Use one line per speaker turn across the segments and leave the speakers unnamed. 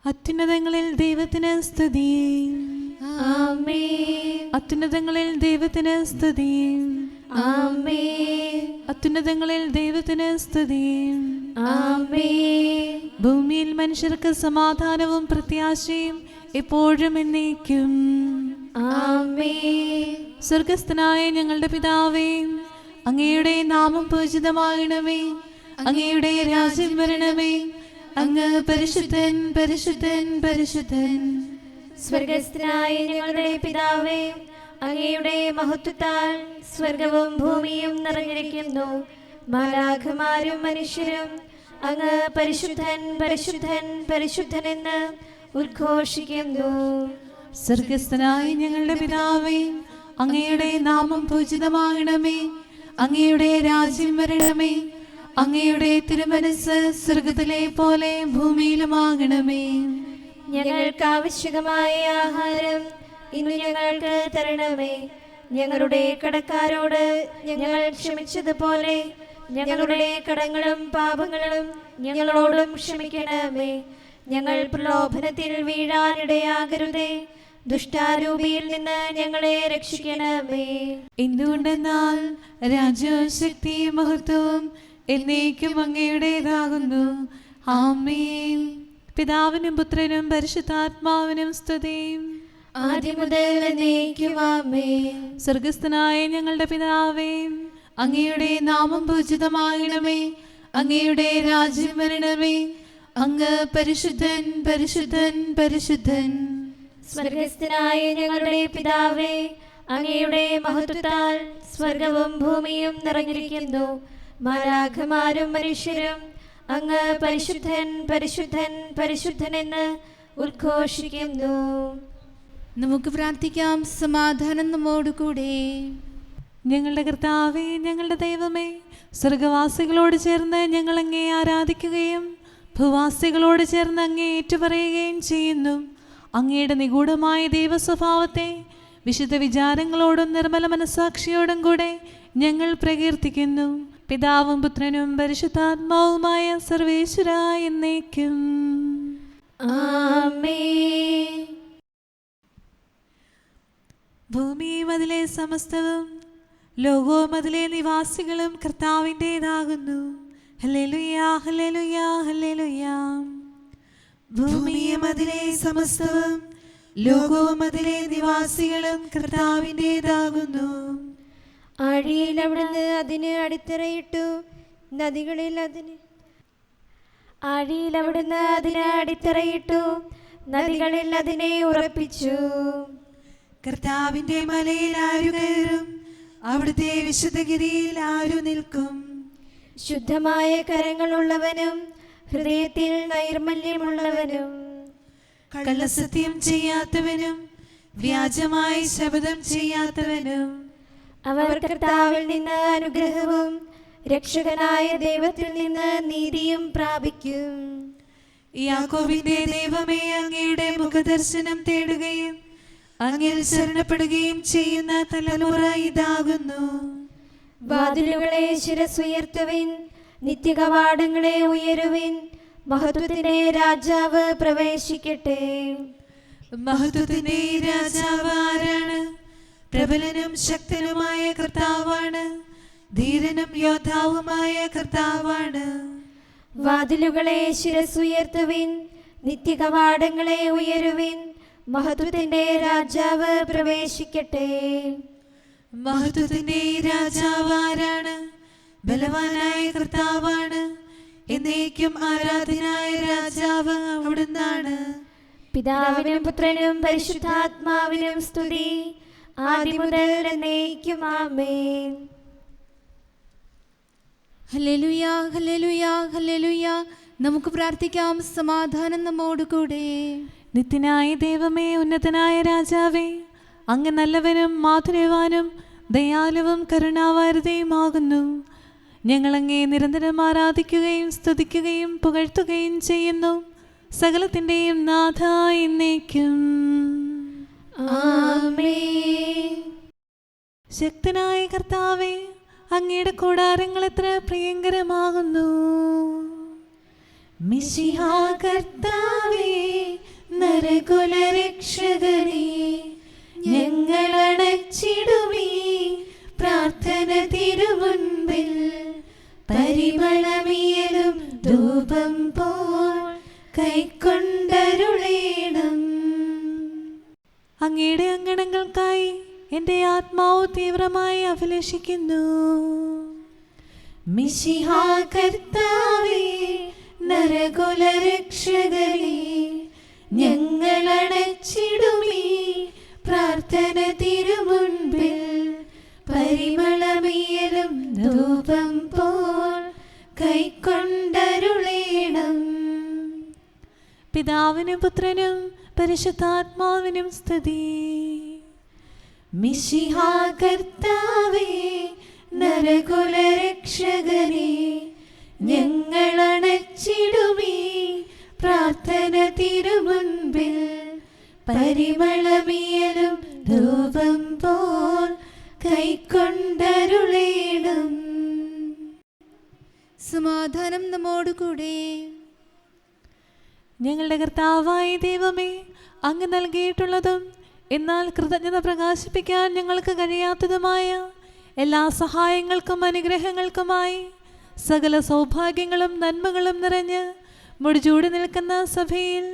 അത്യുന്നതങ്ങളിൽ ദൈവത്തിന് സ്തുതി.
ആമേൻ.
അത്യുന്നതങ്ങളിൽ ദൈവത്തിന് സ്തുതി.
ആമേൻ.
അത്യുന്നതങ്ങളിൽ ദൈവത്തിന് സ്തുതി.
ആമേൻ.
ഭൂമിയിൽ മനുഷ്യർക്ക് സമാധാനവും പ്രത്യാശയും എപ്പോഴും എന്നേക്കും.
ആമേൻ.
സ്വർഗസ്ഥനായ ഞങ്ങളുടെ പിതാവേ, അങ്ങയുടെ നാമം പൂജിതമാകണമേ. അങ്ങയുടെ രാജ്യം വരണമേ. അങ്ങ് പരിശുദ്ധൻ, പരിശുദ്ധൻ, പരിശുദ്ധൻ.
സ്വർഗസ്ഥനായ ഞങ്ങളുടെ പിതാവേ, അങ്ങയുടെ മഹത്വത്താൽ സ്വർഗവും ഭൂമിയും നിറഞ്ഞിരിക്കുന്നു. മാലാഖമാരും മനുഷ്യരും അങ്ങ് പരിശുദ്ധൻ, പരിശുദ്ധൻ, പരിശുദ്ധനെന്ന് ഉദ്ഘോഷിക്കുന്നു.
സ്വർഗസ്ഥനായ ഞങ്ങളുടെ പിതാവേ, അങ്ങയുടെ നാമം പൂജിതമാകണമേ. അങ്ങയുടെ രാജ്യം വരണമേ. അങ്ങയുടെ തിരുമനസ് സ്വർഗത്തിലെ പോലെ ഭൂമിയിലുമാകണമേ.
ഞങ്ങൾക്ക് ആവശ്യമായ ആഹാരം ഇന്ന് ഞങ്ങൾക്ക് തരണമേ. ഞങ്ങളുടെ കടക്കാരോട് ഞങ്ങൾ ക്ഷമിച്ചതുപോലെ ഞങ്ങളുടെ കടങ്ങളും പാപങ്ങളും ഞങ്ങളോടും ക്ഷമിക്കണമേ. ഞങ്ങൾ പ്രലോഭനത്തിൽ വീഴാനിടയാകരുതേ. ദുഷ്ടാരൂപിയിൽ നിന്ന് ഞങ്ങളെ രക്ഷിക്കണമേ.
എന്തുകൊണ്ടെന്നാൽ രാജ്യവും ശക്തിയും മഹത്വവും എന്നേക്കും അങ്ങയുടേതാകുന്നു. ആമേൻ. പിതാവിനും പുത്രനും പരിശുദ്ധാത്മാവിനും സ്തുതി.
ആദ്യം മുതൽ എന്നേക്കും ആമേൻ.
സ്വർഗസ്ഥനായ ഞങ്ങളുടെ പിതാവേ, അങ്ങയുടെ നാമം പൂജിതമാകണമേ. അങ്ങയുടെ രാജ്യം വരണമേ. അങ്ങ് പരിശുദ്ധൻ, പരിശുദ്ധൻ, പരിശുദ്ധൻ.
സ്വർഗസ്ഥനായ ഞങ്ങളുടെ പിതാവേ, അങ്ങയുടെ മഹത്വത്താൽ സ്വർഗവും ഭൂമിയും നിറഞ്ഞിരിക്കുന്നു. മാലാഖമാരും മനുഷ്യരും അങ്ങ് പരിശുദ്ധൻ, പരിശുദ്ധൻ, പരിശുദ്ധനെന്ന് ഉദ്ഘോഷിക്കുന്നു.
നമുക്ക് പ്രാർത്ഥിക്കാം. സമാധാനം നമ്മോടുകൂടെ.
ഞങ്ങളുടെ കർത്താവേ, ഞങ്ങളുടെ ദൈവമേ, സ്വർഗവാസികളോട് ചേർന്ന് ഞങ്ങൾ അങ്ങേ ആരാധിക്കുകയും ഭൂവാസികളോട് ചേർന്ന് അങ്ങേ ഏറ്റുപറയുകയും ചെയ്യുന്നു. അങ്ങയുടെ നിഗൂഢമായ ദൈവസ്വഭാവത്തെ വിശുദ്ധ വിചാരങ്ങളോടും നിർമ്മല മനസ്സാക്ഷിയോടും കൂടെ ഞങ്ങൾ പ്രകീർത്തിക്കുന്നു. പിതാവും പുത്രനും പരിശുദ്ധാത്മാവുമായ സർവേശ്വരായ എന്നേക്കും.
ആമേൻ.
ഭൂമിയും അതിലെ സമസ്തവും ലോകവും അതിലെ നിവാസികളും കർത്താവിൻ്റെതാകുന്നു. ഹല്ലേലൂയാ, ഹല്ലേലൂയാ, ഹല്ലേലൂയാ. ഭൂമിയും അതിലെ സമസ്തവും ലോകവും അതിലെ നിവാസികളും കർത്താവിൻ്റെതാകുന്നു.
ആഴിയിൽ അവിടുന്ന് അതിന് അടിത്തറയിട്ടു, നദികളിൽ അതിന് നദികളിൽ അതിനെ ഉറപ്പിച്ചു.
കർത്താവിന്റെ മലയിൽ ആരു കയറും? അവിടുത്തെ വിശുദ്ധഗിരിയിൽ ആരു നിൽക്കും?
ശുദ്ധമായ കരങ്ങളുള്ളവനും ഹൃദയത്തിൽ നൈർമല്യമുള്ളവനും
കള്ളസത്യം ചെയ്യാത്തവനും വ്യാജമായ ശപഥം ചെയ്യാത്തവനും
അവർ കർത്താവിൽ നിന്ന് അനുഗ്രഹവും രക്ഷകനായ ദൈവത്തിൽ നിന്ന് നീതിയും പ്രാപിക്കും.
യാക്കോബിന്റെ ദൈവമേ, അങ്ങയുടെ മുഖദർശനം തേടുകയും അങ്ങിൽ ശരണപ്പെടുകയും ചെയ്യുന്ന തലമുറ ഇതാകുന്നു.
വാതിലുകളെ ശിരസുയർത്തുവിൻ, നിത്യകവാടങ്ങളെ ഉയരുവിൻ. മഹത്വത്തിന്റെ രാജാവ് പ്രവേശിക്കട്ടെ.
മഹത്വത്തിന്റെ രാജാവ് ആരാണ്? പ്രബലനും ശക്തനുമായ കർത്താവാണ്. ധീരനും യോദ്ധാവുമായ കർത്താവാണ്.
വാതിലുകളെ ശിരസുയർത്തുവിൻ, നിത്യകവാടങ്ങളെ ഉയരുവിൻ. മഹത്വത്തിന്റെ രാജാവ് പ്രവേശിക്കട്ടെ.
മഹത്വത്തിന്റെ രാജാവ് ആരാണ്? ബലവാനായ കർത്താവാണ്. എന്നേക്കും ആരാധനായ രാജാവ് അവിടുന്നാണ്.
പിതാവിനും പുത്രനും പരിശുദ്ധാത്മാവിനും സ്തുതി, ആദ്യം മുതൽ എന്നേക്കും ആമേൻ.
ഹല്ലേലൂയാ, ഹല്ലേലൂയാ, ഹല്ലേലൂയാ. നമുക്ക് പ്രാർത്ഥിക്കാം. സമാധാനം നമ്മോടുകൂടെ.
നിത്യനായ ദൈവമേ, ഉന്നതനായ രാജാവേ, അങ്ങ് നല്ലവനും മാധുര്യവാനും ദയാലുവും കരുണാവാരിതയുമാകുന്നു. ഞങ്ങളങ്ങേ നിരന്തരം ആരാധിക്കുകയും സ്തുതിക്കുകയും പുകഴ്ത്തുകയും ചെയ്യുന്നു. സകലത്തിൻ്റെയും നാഥ എന്നേക്കും.
ആമേൻ.
ശക്തനായ കർത്താവേ, അങ്ങയുടെ കൂടാരങ്ങൾ എത്ര പ്രിയങ്കരമാകുന്നു. മിശിഹാ കർത്താവേ,
നരകുലരക്ഷകനേ, ഞങ്ങളണച്ചിടുമീ പ്രാർത്ഥന തിരുമുൻപിൽ. പരിമളമിയലും ധൂപം പോൽ കൈക്കൊണ്ടരുളേണം.
അങ്ങയുടെ അങ്കണങ്ങൾക്കായി എൻ്റെ ആത്മാവ് തീവ്രമായി അഭിലഷിക്കുന്നു.
മിശിഹാ കർത്താവേ, നരകുലരക്ഷകനേ, ഞങ്ങളണച്ചിടുമീ പ്രാർത്ഥന തിരുമുൻപിൽ. പരിമളമിയലും ധൂപം പോൽ കൈക്കൊണ്ടരുളേണം.
പിതാവിനും പുത്രനും പരിശുദ്ധാത്മാവിനും സ്തുതി.
മിശിഹാ കർത്താവേ, നരകുലരക്ഷകനേ, ഞങ്ങളണച്ചിടുമീ പ്രാർത്ഥന തിരുമുൻപിൽ. പരിമളമിയലും ധൂപം പോൽ കൈക്കൊണ്ടരുളേണം.
സമാധാനം നമ്മോടുകൂടെ.
ഞങ്ങളുടെ കർത്താവായ ദൈവമേ, അങ്ങ് നൽകിയിട്ടുള്ളതും എന്നാൽ കൃതജ്ഞത പ്രകാശിപ്പിക്കാൻ ഞങ്ങൾക്ക് കഴിയാത്തതുമായ എല്ലാ സഹായങ്ങൾക്കും അനുഗ്രഹങ്ങൾക്കുമായി സകല സൗഭാഗ്യങ്ങളും നന്മകളും നിറഞ്ഞ് മുടിചൂടി നിൽക്കുന്ന സഭയിൽ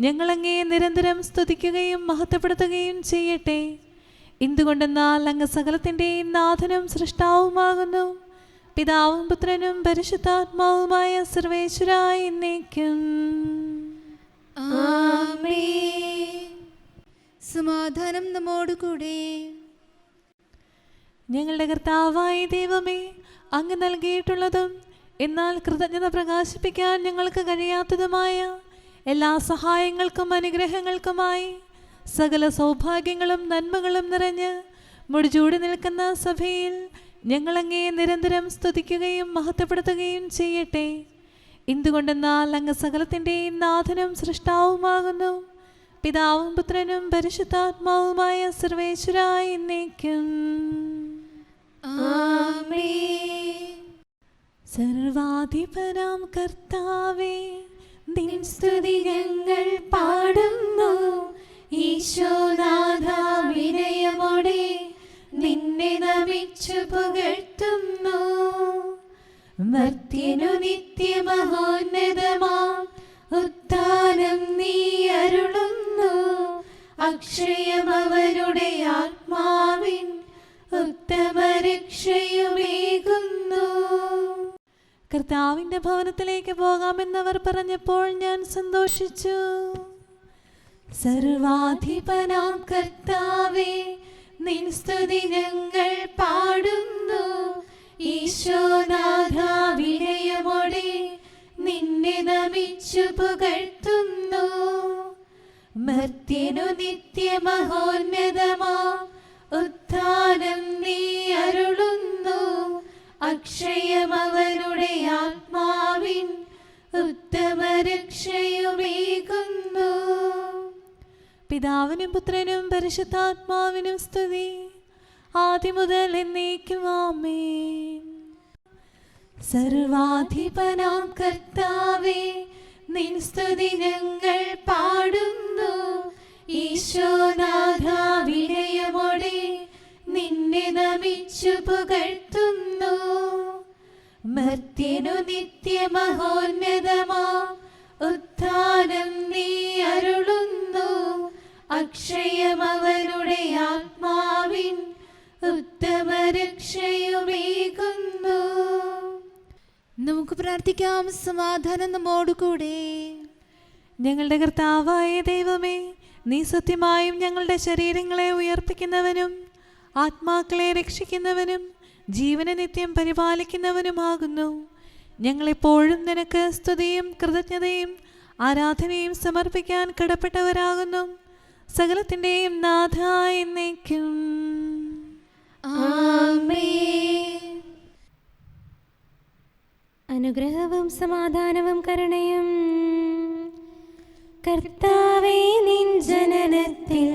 ഞങ്ങളങ്ങേ നിരന്തരം സ്തുതിക്കുകയും മഹത്വപ്പെടുത്തുകയും ചെയ്യട്ടെ. എന്തുകൊണ്ടെന്നാൽ അങ്ങ് സകലത്തിൻ്റെയും നാഥനും സൃഷ്ടാവുമാകുന്നു. പിതാവും പുത്രനും പരിശുദ്ധാത്മാവുമായ സർവേശ്വരായ എന്നേക്കും
ആമേൻ.
സമാധാനം നമ്മോടുകൂടെ.
ഞങ്ങളുടെ കർത്താവായ ദൈവമേ, അങ്ങ് നൽകിയിട്ടുള്ളതും എന്നാൽ കൃതജ്ഞത പ്രകാശിപ്പിക്കാൻ ഞങ്ങൾക്ക് കഴിയാത്തതുമായ എല്ലാ സഹായങ്ങൾക്കും അനുഗ്രഹങ്ങൾക്കുമായി സകല സൗഭാഗ്യങ്ങളും നന്മകളും നിറഞ്ഞ് മുടിചൂടി നിൽക്കുന്ന സഭയിൽ ഞങ്ങളങ്ങേ നിരന്തരം സ്തുതിക്കുകയും മഹത്വപ്പെടുത്തുകയും ചെയ്യട്ടെ. എന്തുകൊണ്ടെന്നാൽ അങ്ങ് സകലത്തിൻ്റെയും നാഥനും സൃഷ്ടാവുമാകുന്നു. പിതാവും പുത്രനും പരിശുദ്ധാത്മാവുമായ സർവേശ്വരായ എന്നേക്കും
ആമേൻ.
സർവാധിപനാം കർത്താവേ, നിൻ
സ്തുതി ഞങ്ങൾ പാടുന്നു. ഈശോനാഥ, വിനയമോടെ നിന്നെ നമിച്ചു പുകഴ്ത്തുന്നു. മർത്യനു നിത്യമഹോന്നതമാം ഉത്ഥാനം നീ അരുളുന്നു. അക്ഷയമവരുടെ ആത്മാവിൻ ഉത്തമരക്ഷയുമേകുന്നു.
കർത്താവിൻ്റെ ഭവനത്തിലേക്ക് പോകാമെന്നവർ പറഞ്ഞപ്പോൾ ഞാൻ സന്തോഷിച്ചു.
സർവാധിപനാം കർത്താവേ, നിൻ സ്തുതി ഞങ്ങൾ പാടുന്നു. ഈശോനാഥ, വിനയമോടെ നിന്നെ നമിച്ചു പുകഴ്ത്തുന്നു. മർത്യനു നിത്യമഹോന്നതമാം ഉത്ഥാനം നീ അരുളുന്നു. അക്ഷയമവരുടെ ആത്മാവിൻ ഉത്തമരക്ഷയുമേകുന്നു.
പിതാവിനും പുത്രനും പരിശുദ്ധാത്മാവിനും സ്തുതി, ആദ്യം മുതൽ എന്നേക്കും ആമേൻ.
സർവാധിപനാം കർത്താവേ, നിൻ സ്തുതി ഞങ്ങൾ പാടുന്നു. ഈശോനാഥ, വിനയമോടെ നിന്നെ നമിച്ചു പുകഴ്ത്തുന്നു. മർത്യനു നിത്യമഹോന്നതമാം ഉത്ഥാനം നീ അരുളുന്നു. അക്ഷയമവരുടെ ആത്മാവിൻ ഉത്തമരക്ഷയുമേകുന്നു.
നമുക്ക് പ്രാർത്ഥിക്കാം. സമാധാനം നമ്മോടുകൂടെ.
ഞങ്ങളുടെ കർത്താവായ ദൈവമേ, നീ സത്യമായും ഞങ്ങളുടെ ശരീരങ്ങളെ ഉയർപ്പിക്കുന്നവനും ആത്മാക്കളെ രക്ഷിക്കുന്നവനും ജീവനെ നിത്യം പരിപാലിക്കുന്നവനുമാകുന്നു. ഞങ്ങളെപ്പോഴും നിനക്ക് സ്തുതിയും കൃതജ്ഞതയും ആരാധനയും സമർപ്പിക്കാൻ കടപ്പെട്ടവരാകുന്നു. സകലത്തിൻ്റെയും നാഥ എന്നേക്കും
ആമേൻ. അനുഗ്രഹവും സമാധാനവും കരുണയും കർത്താവേ, നിൻ ജനനത്തിൽ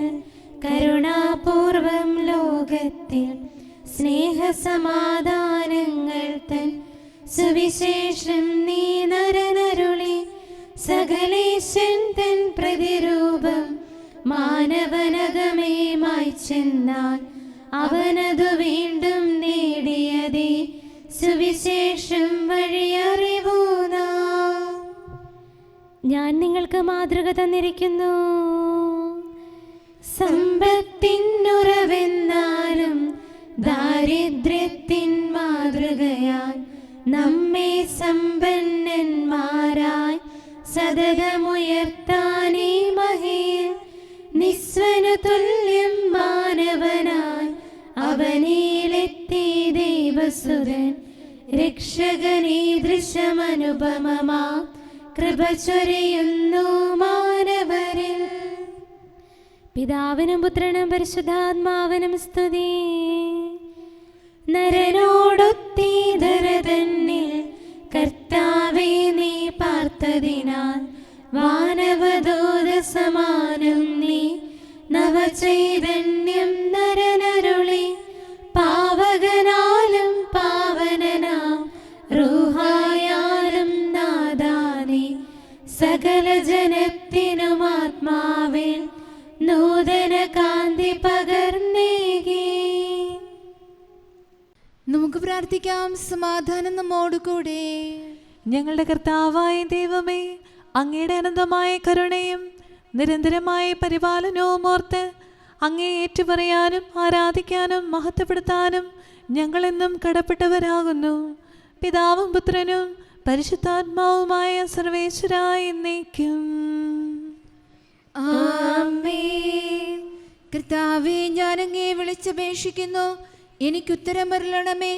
കരുണാപൂർവം ലോകത്തിൽ സ്നേഹസമാധാനങ്ങൾ തൻ സുവിശേഷം നീ നരനരുളി സകലേശൻ തൻ പ്രതിരൂപം മാനവനകമേ മായ്ച്ചെന്നാൽ അവനതു വീണ്ടും നേടിയതേ സുവിശേഷം വഴിയറിവൂ നാം. ഞാൻ നിങ്ങൾക്ക് മാതൃക തന്നിരിക്കുന്നു. സമ്പത്തിനുറവെന്നാലും ദാരിദ്ര്യത്തിൻ മാതൃകയാൽ നമ്മെ സമ്പന്നന്മാരായി സതതമുയർത്താനീ മഹിയിൽ നിസ്വനു തുല്യം മാനവനായി അവനിലെത്തി ദൈവസുതൻ രക്ഷകനീദൃശമനുപമമാ കൃപ ചൊരിയുന്നു മാനവരിൽ. പിതാവിനും പുത്രനും പരിശുദ്ധാത്മാവിനും സ്തുതി. നരനോടൊത്തീധര തന്നിൽ കർത്താവേ നീ പാർത്തതിനാൽ വാനവദൂത സമാനം നീ നവചൈതന്യം നരനരുളി പാവകനാലും പാവനനാം റൂഹായാലും നാദാനി സകല ജനത്തിനും ആത്മാവിൽ നൂതന കാന്തി പകർന്നേകി.
നമുക്ക് പ്രാർത്ഥിക്കാം. സമാധാനം നമ്മോടുകൂടെ.
ഞങ്ങളുടെ കർത്താവായ ദൈവമേ, അങ്ങയുടെ അനന്തമായ കരുണയും നിരന്തരമായ പരിപാലനവും ഓർത്ത് അങ്ങേ ഏറ്റുപറയാനും ആരാധിക്കാനും മഹത്വപ്പെടുത്താനും ഞങ്ങളെന്നും കടപ്പെട്ടവരാകുന്നു. പിതാവും പുത്രനും പരിശുദ്ധാത്മാവുമായ സർവേശ്വരായ എന്നേക്കും.
ആമേൻ. കർത്താവേ, ഞാൻ അങ്ങേ വിളിച്ചപേക്ഷിക്കുന്നു, എനിക്കുത്തരം അരുളണമേ.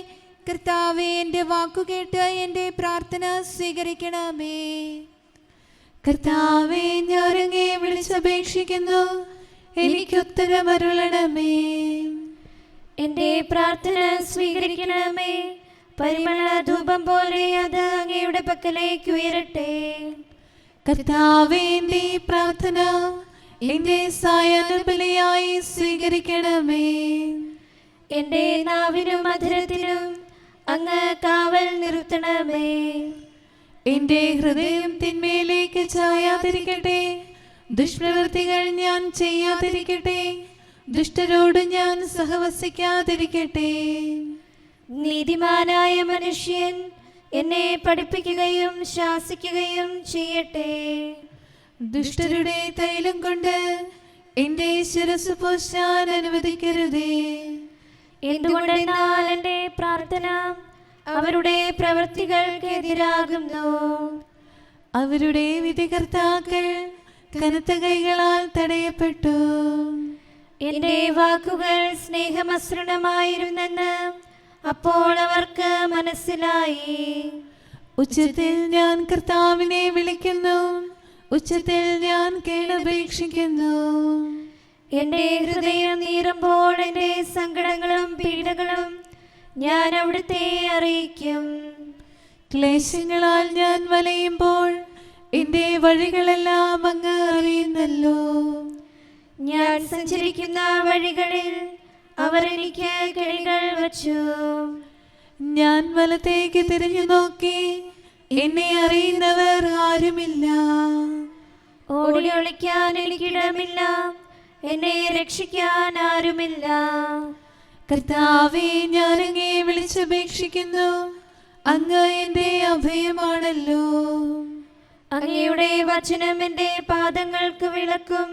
കർത്താവേ, എൻ്റെ വാക്കുകേട്ട് എൻ്റെ പ്രാർത്ഥന സ്വീകരിക്കണമേ.
കർത്താവേ, ഞാൻ അങ്ങേ വിളിച്ചപേക്ഷിക്കുന്നു, എനിക്കുത്തരം അരുളണമേ.
എൻ്റെ പ്രാർത്ഥന സ്വീകരിക്കണമേ. പരിമള ധൂപം പോലെ അത് അങ്ങയുടെ പക്കലേക്ക് ഉയരട്ടെ.
കർത്താവേ, എൻ്റെ പ്രാർത്ഥന എൻ്റെ സായാഹ്നബലിയായി സ്വീകരിക്കണമേ.
എൻ്റെ നാവിനും മധുരത്തിനും അങ്ങ് കാവൽ നിർത്തണമേ.
എൻ്റെ ഹൃദയം തിന്മയിലേക്ക് ചായാതിരിക്കട്ടെ, ദുഷ്പ്രവൃത്തികൾ ഞാൻ ചെയ്യാതിരിക്കട്ടെ, ദുഷ്ടരോട് ഞാൻ സഹവസിക്കാതിരിക്കട്ടെ.
നീതിമാനായ മനുഷ്യൻ എന്നെ പഠിപ്പിക്കുകയും ശാസിക്കുകയും ചെയ്യട്ടെ.
ദുഷ്ടരുടെ തൈലം കൊണ്ട് എൻ്റെ ശിരസ് പൂശാൻ അനുവദിക്കരുതേ.
എന്തുകൊണ്ടെന്നാൽ എൻ്റെ പ്രാർത്ഥന അവരുടെ പ്രവൃത്തികൾക്കെതിരാകുന്നു.
അവരുടെ വിധികർത്താക്കൾ കനത്ത കൈകളാൽ തടയപ്പെട്ടു.
എൻ്റെ വാക്കുകൾ സ്നേഹമസൃണമായിരുന്നെന്ന് അപ്പോൾ അവർക്ക് മനസ്സിലായി.
ഉച്ചത്തിൽ ഞാൻ കർത്താവിനെ വിളിക്കുന്നു, ഉച്ചത്തിൽ ഞാൻ കേണപേക്ഷിക്കുന്നു.
എൻ്റെ ഹൃദയം നീറുമ്പോൾ എൻ്റെ സങ്കടങ്ങളും പീഡകളും ഞാൻ അവിടുത്തെ അറിയിക്കും.
ക്ലേശങ്ങളാൽ ഞാൻ വലയുമ്പോൾ എൻ്റെ വഴികളെല്ലാം അങ്ങ് അറിയുന്നല്ലോ.
ഞാൻ സഞ്ചരിക്കുന്ന വഴികളിൽ അവർ എനിക്ക് കെണികൾ വച്ചു.
ഞാൻ വലത്തേക്ക് തിരിഞ്ഞു നോക്കി, എന്നെ അറിയുന്നവർ ആരുമില്ല.
ഓടി ഒളിക്കാൻ എനിക്കിടമില്ല, എന്നെ രക്ഷിക്കാൻ ആരുമില്ല.
കർത്താവേ, ഞാൻ അങ്ങേ വിളിച്ചപേക്ഷിക്കുന്നു, അങ്ങ് എൻ്റെ അഭയമാണല്ലോ.
അങ്ങയുടെ വചനം എൻ്റെ പാദങ്ങൾക്ക് വിളക്കും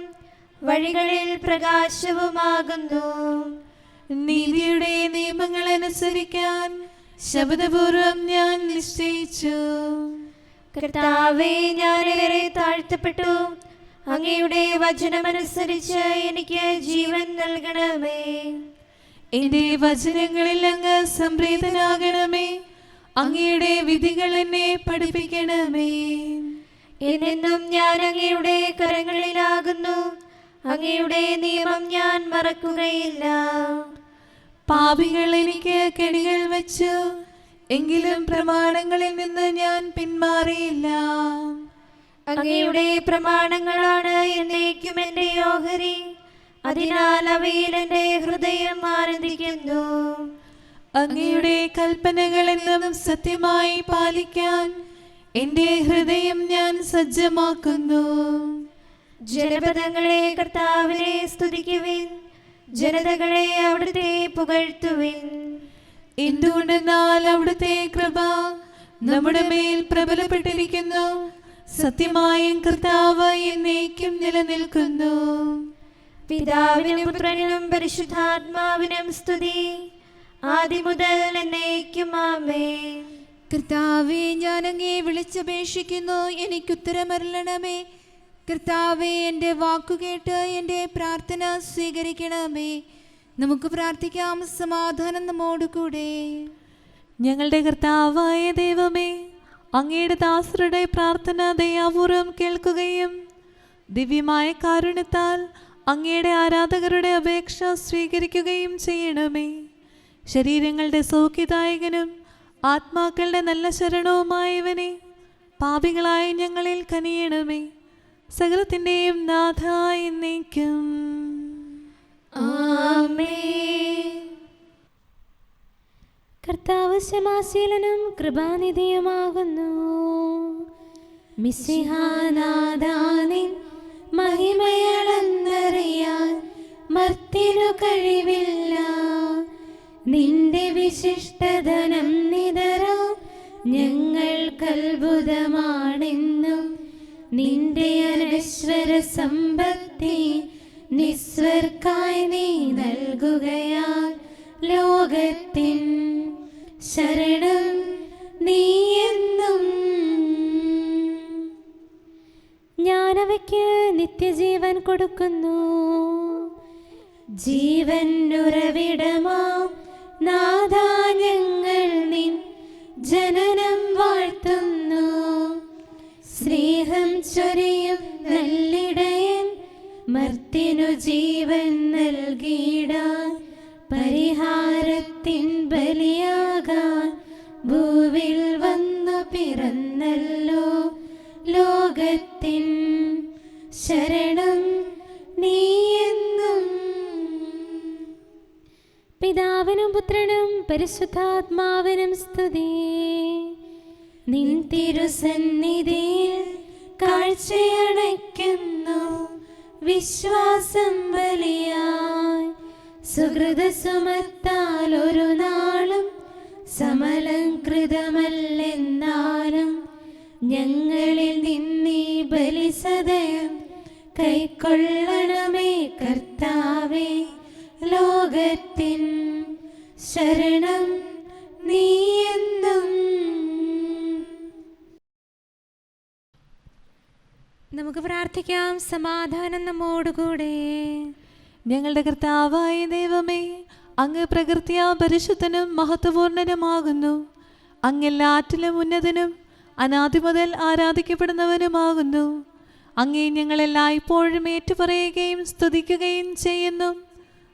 വഴികളിൽ പ്രകാശവുമാകുന്നു.
നീതിയുടെ നിയമങ്ങൾ അനുസരിക്കാൻ ശബ്ദപൂർവം ഞാൻ നിശ്ചയിച്ചു.
കർത്താവേ, ഞാൻ ഏറെ താഴ്ത്തപ്പെട്ടു. അങ്ങയുടെ വചനമനുസരിച്ച് എനിക്ക് ജീവൻ നൽകണമേ.
എന്റെ വചനങ്ങളിൽ അങ്ങ് സംപ്രീതനാകണമേ. അങ്ങയുടെ വിധികൾ എന്നെ പഠിപ്പിക്കണമേ.
എന്നെന്നും ഞാൻ അങ്ങയുടെ കരങ്ങളിലാകുന്നു. അങ്ങയുടെ നിയമം ഞാൻ മറക്കുകയില്ല.
പാപികൾ എനിക്ക് കെണികൾ വെച്ചു, എങ്കിലും പ്രമാണങ്ങളിൽ നിന്ന് ഞാൻ പിന്മാറിയില്ല.
അങ്ങയുടെ പ്രമാണങ്ങളാണ് എന്നേക്കും എൻ്റെ ഓഹരി. അതിനാൽ അവയിൽ എൻ്റെ ഹൃദയം ആനന്ദിക്കുന്നു.
അങ്ങയുടെ കൽപ്പനകൾ എന്നും സത്യമായി പാലിക്കാൻ എന്റെ ഹൃദയം ഞാൻ സജ്ജമാക്കുന്നു.
ജനപദങ്ങളെ കർത്താവിനെ സ്തുതിക്കുവിൻ, ജനതകളെ അവിടുത്തെ പുകഴ്ത്തുവിൻ.
എന്തുകൊണ്ടെന്നാൽ അവിടുത്തെ കൃപ നമ്മുടെ മേൽ പ്രബലപ്പെട്ടിരിക്കുന്നു. സത്യമായും കർത്താവ് എന്നേക്കും നിലനിൽക്കുന്നു.
പിതാവിനും പുത്രനും പരിശുദ്ധാത്മാവിനും സ്തുതി, ആദ്യം മുതൽ എന്നേക്കും ആമേൻ.
കർത്താവെ, ഞാൻ അങ്ങേ വിളിച്ചപേക്ഷിക്കുന്നു, എനിക്കുത്തരമരുളണമേ. കർത്താവെ, എൻ്റെ വാക്കുകേട്ട് എൻ്റെ പ്രാർത്ഥന സ്വീകരിക്കണമേ. നമുക്ക് പ്രാർത്ഥിക്കാം. സമാധാനം നമ്മോടുകൂടെ.
ഞങ്ങളുടെ കർത്താവായ ദൈവമേ, അങ്ങയുടെ ദാസരുടെ പ്രാർത്ഥന ദയാപൂർവം കേൾക്കുകയും ദിവ്യമായ കാരുണ്യത്താൽ അങ്ങയുടെ ആരാധകരുടെ അപേക്ഷ സ്വീകരിക്കുകയും ചെയ്യണമേ. ശരീരങ്ങളുടെ സൗഖ്യദായകനും ആത്മാക്കളുടെ നല്ല ശരണവുമായവനെ, പാപികളായ ഞങ്ങളിൽ കനിയണമേ. സകലത്തിൻ്റെയും നാഥ എന്നേക്കും
ആമേൻ. കർത്താവ് ക്ഷമാശീലനും കൃപാനിധിയുമാകുന്നു. മിശിഹാനാഥാനിൻ മഹിമയളന്നറിയാൻ മർത്തിനു കഴിവില്ല. നിന്റെ വിശിഷ്ടധനം നിതരാൻ ഞങ്ങൾക്കത്ഭുതമാണെന്നും നിന്റെ അനശ്വര സമ്പത്തി നിസ്വർക്കായി നീ നൽകുകയാൽ ലോകത്തിൻ ശരണം നീയെന്നും. ഞാനവയ്ക്ക് നിത്യജീവൻ കൊടുക്കുന്നു. ജീവൻ ഉറവിടമാം നാഥാ, ഞങ്ങൾ നിൻ ജനനം വാഴ്ത്തുന്നു. സ്നേഹം ചൊരിയും നല്ലിടയൻ മർത്തിനു ജീവൻ നൽകിയിടാൻ പരിഹാരത്തിൻ ബലിയാകാൻ ഭൂവിൽ വന്നു പിറന്നല്ലോ. ലോകത്തിൻ ശരണം നീയെന്നും. പിതാവിനും പുത്രനും പരിശുദ്ധാത്മാവിനും സ്തുതി. നിൻ തിരുസന്നിധിയിൽ കാഴ്ചയണയ്ക്കുന്നു വിശ്വാസം ബലിയായി. സുഹൃത സുമത്താൽ ഒരു നാളും സമലംകൃതമല്ലെന്നാലും ഞങ്ങളിൽ നിന്നീ ബലിസദയം കൈക്കൊള്ളണമേ കർത്താവേ. ലോകത്തിൻ ശരണം നീയെന്നും. നമുക്ക് പ്രാർത്ഥിക്കാം. സമാധാനം നമ്മോടുകൂടെ.
ഞങ്ങളുടെ കർത്താവായ ദൈവമേ, അങ്ങ് പ്രകൃത്യാ പരിശുദ്ധനും മഹത്വപൂർണനുമാകുന്നു. അങ്ങെല്ലാറ്റിലും ഉന്നതനും അനാദി മുതൽ ആരാധിക്കപ്പെടുന്നവനുമാകുന്നു. അങ്ങേ ഞങ്ങളെല്ലായ്പ്പോഴും ഏറ്റുപറയുകയും സ്തുതിക്കുകയും ചെയ്യുന്നു.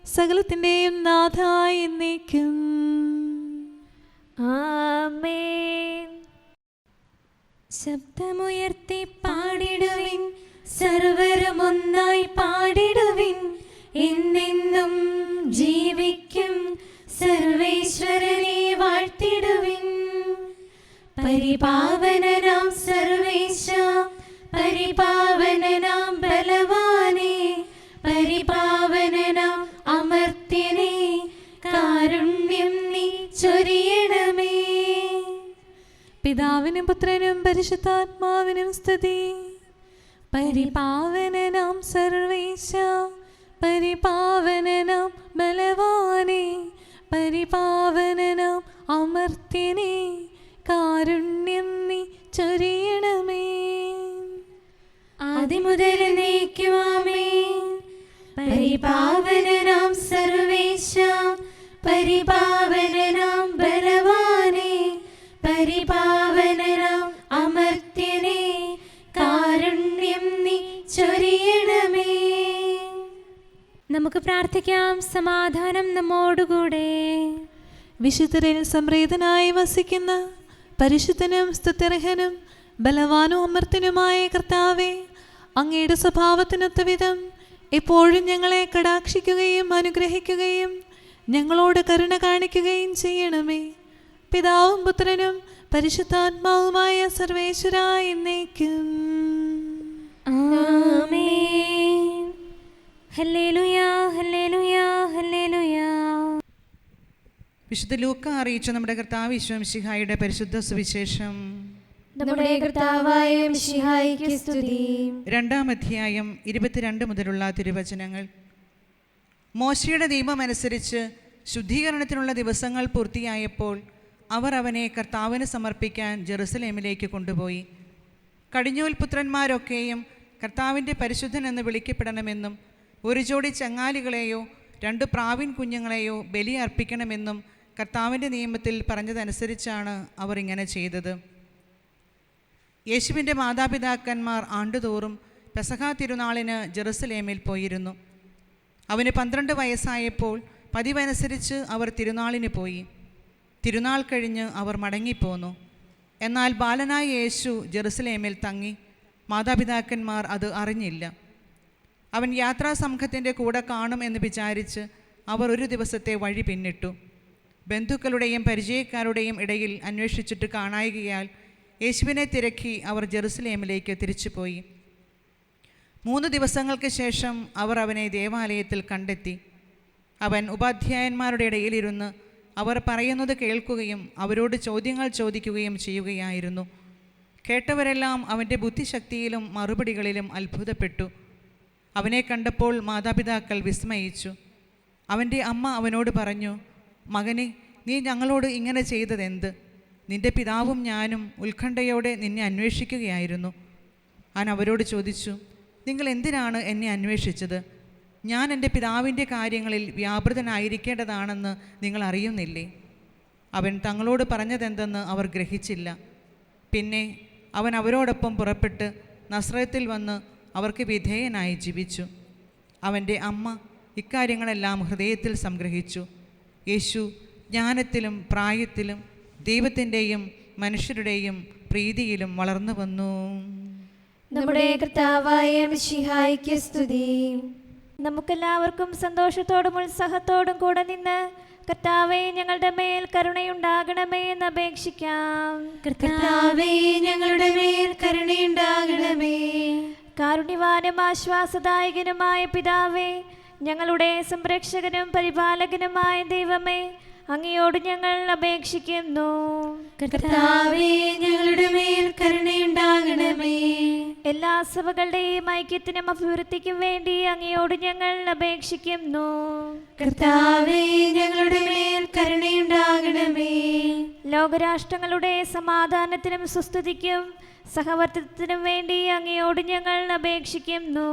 സകലത്തിൻ്റെയും നാഥായി എന്നേക്കും
ആമേൻ. ശബ്ദമുയർത്തി പാടിടുവിൻ, സർവരും ഒന്നായി പാടിടുവിൻ. എന്നെന്നും ജീവിക്കും സർവേശ്വരനെ വാഴ്ത്തിടുവിൻ. പരിപാവനനാം സർവേശ, പരിപാവനനാം ബലവാനേ, പരിപാവനനാം അമർത്യനേ, കാരുണ്യം നീ ചൊരിയണമേ.
പിതാവിനും പുത്രനും പരിശുദ്ധാത്മാവിനും സ്തുതി. പരിപാവനനാം സർവേശ, പരിപാവനനാം ബലവാനേ, പരിപാവനനാം അമർത്യനേ, കാരുണ്യം നീ ചൊരിയണമേ.
ആദിമുതൽ എന്നേക്കും ആമേൻ. പരിപാവനനാം സർവേശ, പരിപാവനനാം ബലവാനേ, പരിപാവനനാം അമർത്യനേ, കാരുണ്യം നീ ചൊരിയണമേ. നമുക്ക് പ്രാർത്ഥിക്കാം. സമാധാനം നമ്മോടുകൂടെ.
വിശുദ്ധരിൽ സംപ്രീതനായി വസിക്കുന്ന പരിശുദ്ധനും സ്തുത്യർഹനും ബലവാനും അമർത്യനുമായ കർത്താവേ, അങ്ങയുടെ സ്വഭാവത്തിനൊത്ത വിധം എപ്പോഴും ഞങ്ങളെ കടാക്ഷിക്കുകയും അനുഗ്രഹിക്കുകയും ഞങ്ങളോട് കരുണ കാണിക്കുകയും ചെയ്യണമേ. പിതാവും പുത്രനും പരിശുദ്ധാത്മാവുമായ സർവേശ്വരായ എന്നേക്കും.
ആമേൻ. ഹല്ലേലൂയ, ഹല്ലേലൂയ, ഹല്ലേലൂയ.
വിശുദ്ധ ലൂക്ക അറിയിച്ച നമ്മുടെ കർത്താവ് ഈശോ മിശിഹായുടെ പരിശുദ്ധ സുവിശേഷം.
നമ്മുടെ കർത്താവായ മിശിഹായിക്ക് സ്തുതി.
2-ാം അധ്യായം 22 മുതലുള്ള തിരുവചനങ്ങൾ. മോശയുടെ നിയമമനുസരിച്ച് ശുദ്ധീകരണത്തിനുള്ള ദിവസങ്ങൾ പൂർത്തിയായപ്പോൾ അവർ അവനെ കർത്താവിന് സമർപ്പിക്കാൻ ജെറുസലേമിലേക്ക് കൊണ്ടുപോയി. കടിഞ്ഞൂൽ പുത്രന്മാരൊക്കെയും കർത്താവിൻ്റെ പരിശുദ്ധൻ എന്ന് വിളിക്കപ്പെടണമെന്നും ഒരു ജോഡി ചങ്ങാലികളെയോ 2 പ്രാവിൻ കുഞ്ഞുങ്ങളെയോ ബലി അർപ്പിക്കണമെന്നും കർത്താവിൻ്റെ നിയമത്തിൽ പറഞ്ഞതനുസരിച്ചാണ് അവർ ഇങ്ങനെ ചെയ്തത്. യേശുവിൻ്റെ മാതാപിതാക്കന്മാർ ആണ്ടുതോറും പെസഹാ തിരുനാളിന് ജെറുസലേമിൽ പോയിരുന്നു. അവന് 12 വയസ്സായപ്പോൾ പതിവനുസരിച്ച് അവർ തിരുനാളിന് പോയി. തിരുനാൾ കഴിഞ്ഞ് അവർ മടങ്ങിപ്പോന്നു. എന്നാൽ ബാലനായ യേശു ജെറുസലേമിൽ തങ്ങി. മാതാപിതാക്കന്മാർ അത് അറിഞ്ഞില്ല. അവൻ യാത്രാസംഘത്തിൻ്റെ കൂടെ കാണും എന്ന് വിചാരിച്ച് അവർ ഒരു ദിവസത്തെ വഴി പിന്നിട്ടു. ബന്ധുക്കളുടെയും പരിചയക്കാരുടെയും ഇടയിൽ അന്വേഷിച്ചിട്ട് കാണായികയാൽ യേശുവിനെ തിരക്കി അവർ ജെറുസലേമിലേക്ക് തിരിച്ചുപോയി. 3 ദിവസങ്ങൾക്ക് ശേഷം അവർ അവനെ ദേവാലയത്തിൽ കണ്ടെത്തി. അവൻ ഉപാധ്യായന്മാരുടെ ഇടയിലിരുന്ന് അവർ പറയുന്നത് കേൾക്കുകയും അവരോട് ചോദ്യങ്ങൾ ചോദിക്കുകയും ചെയ്യുകയായിരുന്നു. കേട്ടവരെല്ലാം അവൻ്റെ ബുദ്ധിശക്തിയിലും മറുപടികളിലും അത്ഭുതപ്പെട്ടു. അവനെ കണ്ടപ്പോൾ മാതാപിതാക്കൾ വിസ്മയിച്ചു. അവൻ്റെ അമ്മ അവനോട് പറഞ്ഞു, മകനെ, നീ ഞങ്ങളോട് ഇങ്ങനെ ചെയ്തതെന്ത്? നിൻ്റെ പിതാവും ഞാനും ഉത്കണ്ഠയോടെ നിന്നെ അന്വേഷിക്കുകയായിരുന്നു. അവൻ അവരോട് ചോദിച്ചു, നിങ്ങൾ എന്തിനാണ് എന്നെ അന്വേഷിച്ചത്? ഞാൻ എൻ്റെ പിതാവിൻ്റെ കാര്യങ്ങളിൽ വ്യാപൃതനായിരിക്കേണ്ടതാണെന്ന് നിങ്ങൾ അറിയുന്നില്ലേ? അവൻ തങ്ങളോട് പറഞ്ഞതെന്തെന്ന് അവർ ഗ്രഹിച്ചില്ല. പിന്നെ അവൻ അവരോടൊപ്പം പുറപ്പെട്ട് നസ്രത്തിൽ വന്ന് അവർക്ക് വിധേയനായി ജീവിച്ചു. അവൻ്റെ അമ്മ ഇക്കാര്യങ്ങളെല്ലാം ഹൃദയത്തിൽ സംഗ്രഹിച്ചു. യേശു ജ്ഞാനത്തിലും പ്രായത്തിലും ദൈവത്തിൻ്റെയും മനുഷ്യരുടെയും പ്രീതിയിലും വളർന്നു വന്നു.
നമ്മുടെ കർത്താവായ മിശിഹായിക്ക് സ്തുതി. നമുക്കെല്ലാവർക്കും സന്തോഷത്തോടും ഉത്സാഹത്തോടും കൂടെ നിന്ന് കർത്താവേ, ഞങ്ങളുടെ മേൽ കരുണയുണ്ടാകണമേ എന്ന് അപേക്ഷിക്കാം.
കർത്താവേ, ഞങ്ങളുടെ മേൽ കരുണയുണ്ടാകണമേ.
കാരുണ്യവാനും ആശ്വാസദായകനുമായ പിതാവേ, ഞങ്ങളുടെ സംരക്ഷകനും പരിപാലകനുമായ ദൈവമേ, അങ്ങയോട് ഞങ്ങൾ അപേക്ഷിക്കുന്നു.
കർത്താവേ, ഞങ്ങളുടെ മേൽ കരുണയുണ്ടാകണമേ.
എല്ലാ സഭകളുടെയും ഐക്യത്തിനും അഭിവൃദ്ധിക്കും വേണ്ടി അങ്ങയോട് ഞങ്ങൾ അപേക്ഷിക്കുന്നു.
കർത്താവേ, ഞങ്ങളുടെ മേൽ കരുണയുണ്ടാകണമേ.
ലോകരാഷ്ട്രങ്ങളുടെ സമാധാനത്തിനും സുസ്ഥിതിക്കും സഹവർത്തിത്വത്തിനും വേണ്ടി അങ്ങയോട് ഞങ്ങൾ അപേക്ഷിക്കുന്നു.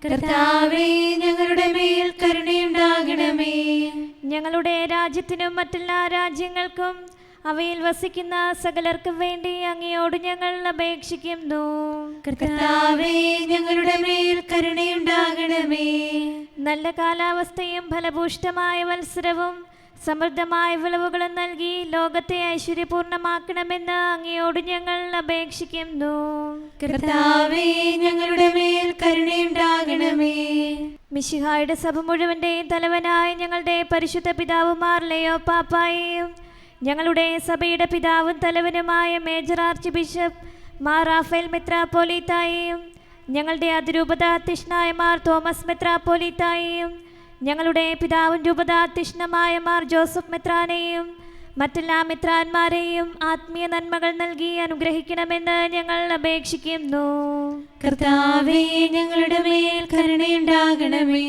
കർത്താവേ, ഞങ്ങളുടെ മേൽ കരുണയുണ്ടാകണമേ.
ഞങ്ങളുടെ രാജ്യത്തിനും മറ്റെല്ലാ രാജ്യങ്ങൾക്കും അവയിൽ വസിക്കുന്ന സകലർക്കും വേണ്ടി അങ്ങയോട് ഞങ്ങൾ അപേക്ഷിക്കുന്നു.
കർത്താവേ, ഞങ്ങളുടെ മേൽ കരുണയുണ്ടാകണമേ.
നല്ല കാലാവസ്ഥയും ഫലഭൂഷ്ടമായ മത്സരവും സമൃദ്ധമായ വിളവുകളും നൽകി ലോകത്തെ ഐശ്വര്യപൂർണ്ണമാക്കണമെന്ന് അങ്ങയോട് ഞങ്ങൾ അപേക്ഷിക്കുന്നു.
കർത്താവേ, ഞങ്ങളുടെ മേൽ കരുണയുണ്ടാകണമേ.
മിശിഹായുടെ സഭ മുഴുവൻ്റെയും തലവനായ ഞങ്ങളുടെ പരിശുദ്ധ പിതാവുമാർ ലെയോ പാപ്പായെയും ഞങ്ങളുടെ സഭയുടെ പിതാവും തലവനുമായ മേജർ ആർച്ച് ബിഷപ്പ് മാർ റാഫേൽ മെത്രാപ്പോലീത്തായെയും ഞങ്ങളുടെ അതിരൂപതാധ്യക്ഷനായ മാർ തോമസ് മെത്രാപ്പോലീത്തായെയും ഞങ്ങളുടെ പിതാവും രൂപതാധ്യക്ഷനുമായ മാർ ജോസഫ് മെത്രാനെയും മറ്റെല്ലാ മെത്രാന്മാരെയും ആത്മീയ നന്മകൾ നൽകി അനുഗ്രഹിക്കണമെന്ന് ഞങ്ങൾ അപേക്ഷിക്കുന്നു.
കർത്താവേ, ഞങ്ങളുടെ മേൽ കരുണയുണ്ടാകണമേ.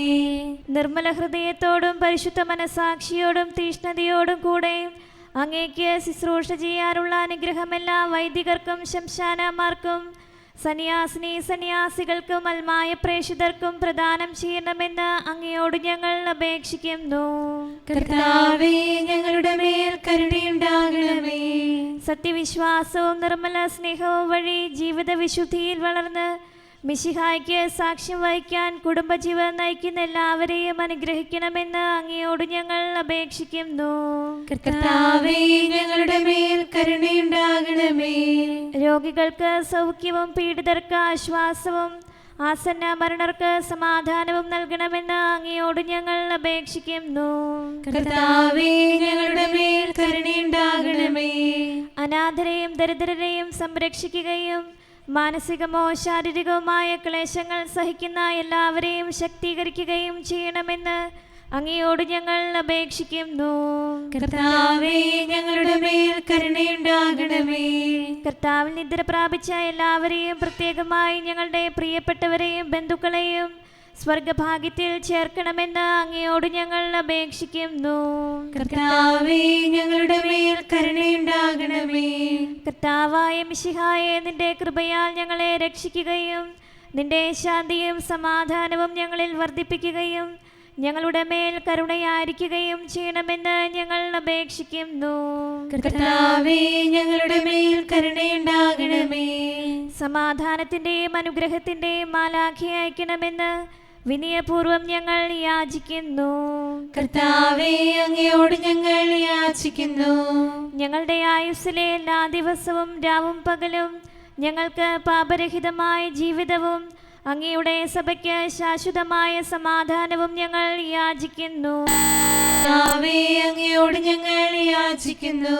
നിർമ്മല ഹൃദയത്തോടും പരിശുദ്ധ മനസാക്ഷിയോടും തീഷ്ണതയോടും കൂടെ അങ്ങേക്ക് ശുശ്രൂഷ ചെയ്യാനുള്ള അനുഗ്രഹം എല്ലാ വൈദികർക്കും ശംശാനമാർക്കും സന്യാസികൾക്കും അൽമായ പ്രേക്ഷിതർക്കും പ്രദാനം ചെയ്യണമെന്ന് അങ്ങയോട് ഞങ്ങൾ അപേക്ഷിക്കുന്നു.
കർത്താവേ, ഞങ്ങളുടെ മേൽ കരുണയുണ്ടാകണമേ.
സത്യവിശ്വാസവും നിർമ്മല സ്നേഹവും വഴി ജീവിത വിശുദ്ധിയിൽ വളർന്ന് മിശിഹായ്ക്ക് സാക്ഷ്യം വഹിക്കാൻ കുടുംബജീവിതം നയിക്കുന്ന എല്ലാവരെയും അനുഗ്രഹിക്കണമെന്ന് അങ്ങയോട് ഞങ്ങൾ അപേക്ഷിക്കുന്നു.
കർത്താവേ, ഞങ്ങളുടെ മേൽ കരുണയുണ്ടാകണമേ.
രോഗികൾക്ക് സൗഖ്യവും പീഡിതർക്ക് ആശ്വാസവും ആസന്ന മരണർക്ക് സമാധാനവും നൽകണമെന്ന് അങ്ങയോട് ഞങ്ങൾ അപേക്ഷിക്കുന്നു.
കർത്താവേ, ഞങ്ങളുടെ മേൽ കരുണയുണ്ടാകണമേ.
അനാഥരെയും ദരിദ്രരെയും സംരക്ഷിക്കുകയും മാനസികമോ ശാരീരികവുമായ ക്ലേശങ്ങൾ സഹിക്കുന്ന എല്ലാവരെയും ശക്തീകരിക്കുകയും ചെയ്യണമെന്ന് അങ്ങയോട് ഞങ്ങൾ അപേക്ഷിക്കുന്നു.
കർത്താവേ, ഞങ്ങളുടെ മേൽ കരുണയുണ്ടാകണമേ.
കർത്താവിൽ നിദ്ര പ്രാപിച്ച എല്ലാവരെയും, പ്രത്യേകമായി ഞങ്ങളുടെ പ്രിയപ്പെട്ടവരെയും ബന്ധുക്കളെയും സ്വർഗഭാഗ്യത്തിൽ ചേർക്കണമെന്ന് അങ്ങയോട് ഞങ്ങൾ അപേക്ഷിക്കുന്നു.
കർത്താവേ, ഞങ്ങളുടെ മേൽ കരുണയുണ്ടാകണമേ.
കർത്താവായ മിശിഹായെ, നിന്റെ കൃപയാൽ ഞങ്ങളെ രക്ഷിക്കുകയും നിന്റെ ശാന്തിയും സമാധാനവും ഞങ്ങളിൽ വർദ്ധിപ്പിക്കുകയും ഞങ്ങളുടെ മേൽ കരുണയായിരിക്കുകയും ചെയ്യണമെന്ന് ഞങ്ങൾ അപേക്ഷിക്കുന്നു.
കർത്താവേ, ഞങ്ങളുടെ മേൽ കരുണയുണ്ടാകണമേ.
സമാധാനത്തിന്റെയും അനുഗ്രഹത്തിന്റെയും മാലാഖയെ അയക്കണമെന്ന് വിനയപൂർവം ഞങ്ങൾ യാചിക്കുന്നു.
കർത്താവേ, അങ്ങയോട് ഞങ്ങൾ യാചിക്കുന്നു.
ഞങ്ങളുടെ ആയുസ്സിലെ എല്ലാ ദിവസവും രാവും പകലും ഞങ്ങൾക്ക് പാപരഹിതമായ ജീവിതവും അങ്ങയുടെ സഭയ്ക്ക് ശാശ്വതമായ സമാധാനവും ഞങ്ങൾ യാചിക്കുന്നു.
കർത്താവേ, അങ്ങയോട് ഞങ്ങൾ യാചിക്കുന്നു.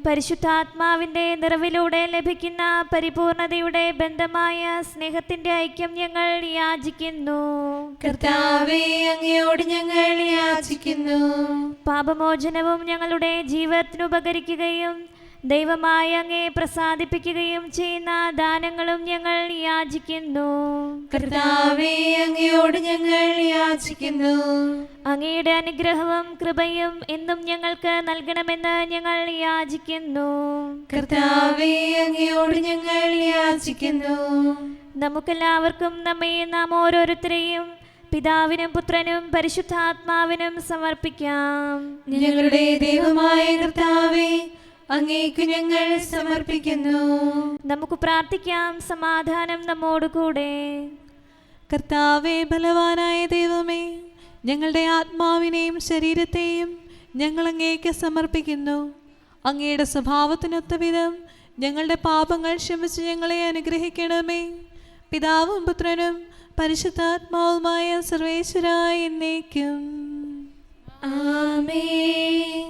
പരിശുദ്ധാത്മാവിന്റെ നിറവിലൂടെ ലഭിക്കുന്ന പരിപൂർണതയുടെ ബന്ധമായ സ്നേഹത്തിന്റെ ഐക്യം ഞങ്ങൾ യാചിക്കുന്നു.
കർത്താവേ, അങ്ങയോട് ഞങ്ങൾ യാചിക്കുന്നു.
പാപമോചനവും ഞങ്ങളുടെ ജീവിതത്തിന് ഉപകരിക്കുകയും ദൈവമായ അങ്ങേ പ്രസാദിപ്പിക്കുകയും ചെയ്യുന്ന ദാനങ്ങളും ഞങ്ങൾ യാചിക്കുന്നു.
കർത്താവേ, അങ്ങയോട് ഞങ്ങൾ യാചിക്കുന്നു.
അങ്ങയുടെ അനുഗ്രഹവും കൃപയും എന്നും ഞങ്ങൾക്ക് നൽകണമെന്ന് ഞങ്ങൾ യാചിക്കുന്നു.
കർത്താവേ, അങ്ങയോട് ഞങ്ങൾ യാചിക്കുന്നു.
നമുക്കെല്ലാവർക്കും നമ്മയും നാം ഓരോരുത്തരെയും പിതാവിനും പുത്രനും പരിശുദ്ധാത്മാവിനും സമർപ്പിക്കാം.
ഞങ്ങളുടെ ദൈവമായ കർത്താവേ, അങ്ങേക്ക് ഞങ്ങൾ സമർപ്പിക്കുന്നു.
നമുക്ക് പ്രാർത്ഥിക്കാം. സമാധാനം നമ്മോടുകൂടെ.
കർത്താവേ, ബലവാനായ ദൈവമേ, ഞങ്ങളുടെ ആത്മാവിനെയും ശരീരത്തെയും ഞങ്ങൾ അങ്ങേക്ക് സമർപ്പിക്കുന്നു. അങ്ങയുടെ സ്വഭാവത്തിനൊത്ത വിധം ഞങ്ങളുടെ പാപങ്ങൾ ക്ഷമിച്ച് ഞങ്ങളെ അനുഗ്രഹിക്കണമേ. പിതാവും പുത്രനും പരിശുദ്ധാത്മാവുമായ സർവേശ്വരായ എന്നേക്കും
ആമേൻ.